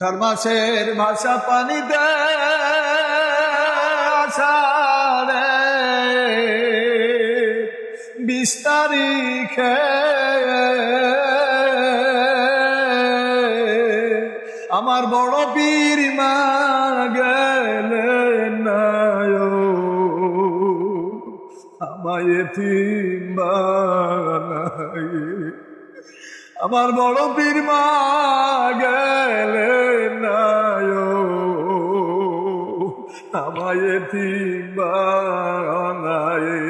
মাসের ভাষা পানিতে আষাঢ়ে 20 তারিখে আমার বড় পীর মা গেলেন না আমায় এতিম বানায়ে। আমার বড় পীর মা গেলেন না আমায় এতিম বানায়ে।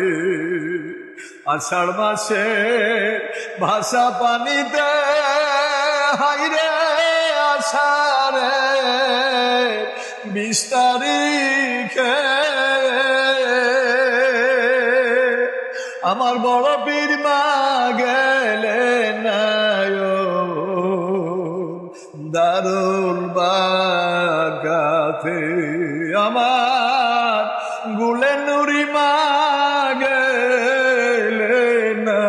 আষাঢ় মাসে ভাষা পানিতে হাইরে আষাঢ়ে 20 তারিখে আমার বড় পীর মা গেলেন না দারুল বাগাতে। আমার গুলে নুরি মা গেলেন না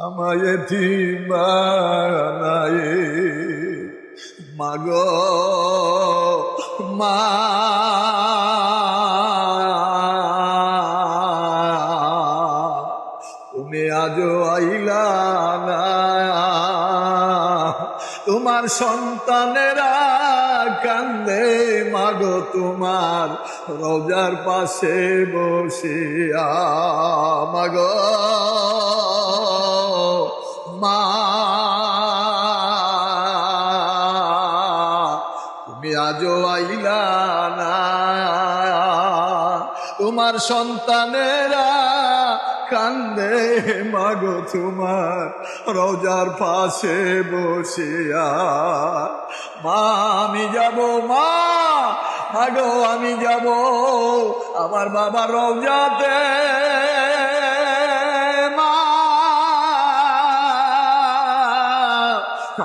আমায় এতিম বানায়ে। মাগো মা তুমি আজও আইলা না, তোমার সন্তানেরা কান্দে মাগো তোমার রোজার পাশে বসিয়া। মাগো মা তুমি আজও আইলা না, তোমার সন্তানেরা কান্দে মাগো তোমার রোজার পাশে বসিয়া। মা আমি যাব, মা মাগো আমি যাব আমার বাবার রোজাতে। মা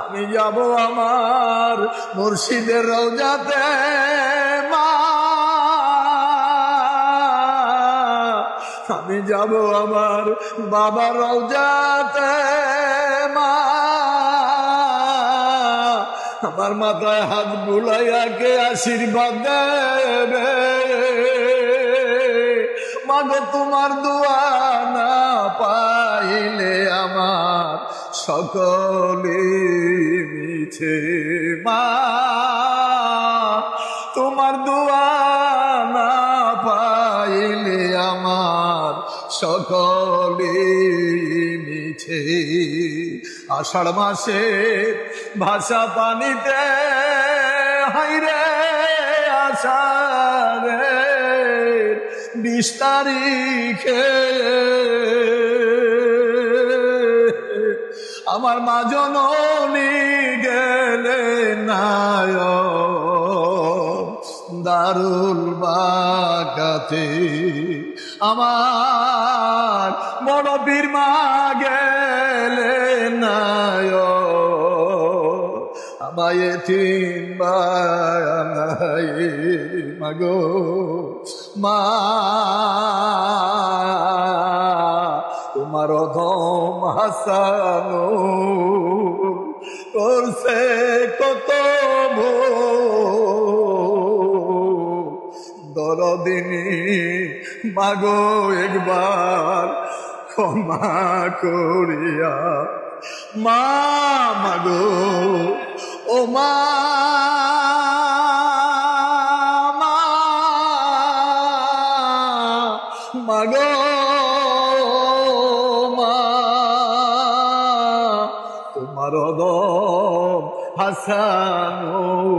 আমি যাব আমার মুর্শিদের রোজাতে। মা আমি যাব আমার বাবার রওজাতে। মা আমার মাথায় হাত বুলাইয়া কে আশীর্বাদ দেবে। মাগো তোমার দোয়া না পাইলে আমার সকলে মিছে। মা তোমার দোয়া না পাইলে আমার সকলে মিছে। আষাঢ় মাসে ভাষা পানিতে হাইরে আষাঢ়ে 20 তারিখে আমার মা জননী গেলেন না দারুল বাগাতে। আমার বড় পীর মা গেলেন না আমায় এতিম বানায়ে। মাগো মা তোমার অধম হাসানো করছে কত দরদিনী। মাগো একবার ক্ষমা করিয়া। মা মাগো ও মা মাগো মা তোমার অদম হাসানুল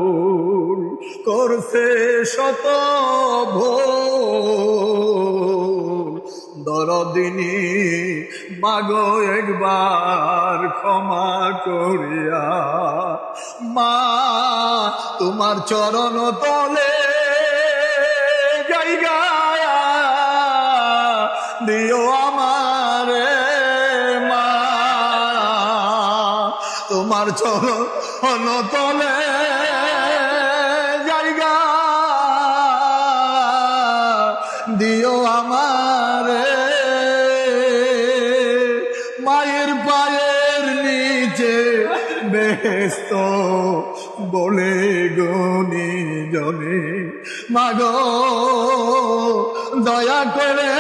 করছে শত ভুল দরদিনী। মাগো একবার ক্ষমা করিয়া। মা তোমার চরণ তলে জায়গা দিও আমারে। মা তোমার চরণ তলে জায়গা দিও আমারে। মায়ের পায়ের নিচে বেশ বেহেস্ত বলে গুনি জনে মাগো দয়া করে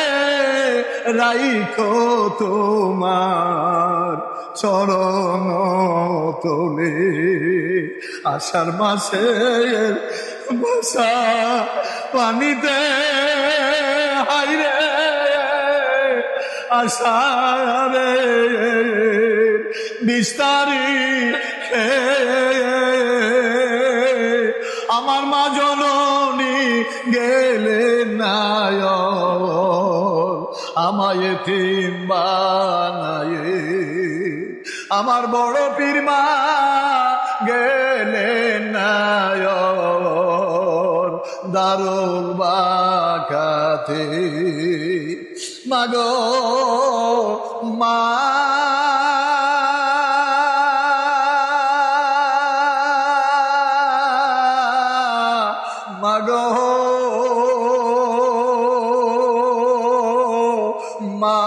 রাইখো তোমার চরণ তোলে আষাঢ় মাসের বর্ষা পানিতে হাইরে আষাঢ়ে বিস্তারি আমার মা জননী গেলে নায় আমায় এতিম বানায়ে আমার বড় পীর মা গেলে নায় দারুল বাকাতে মাগো মা মাগো মা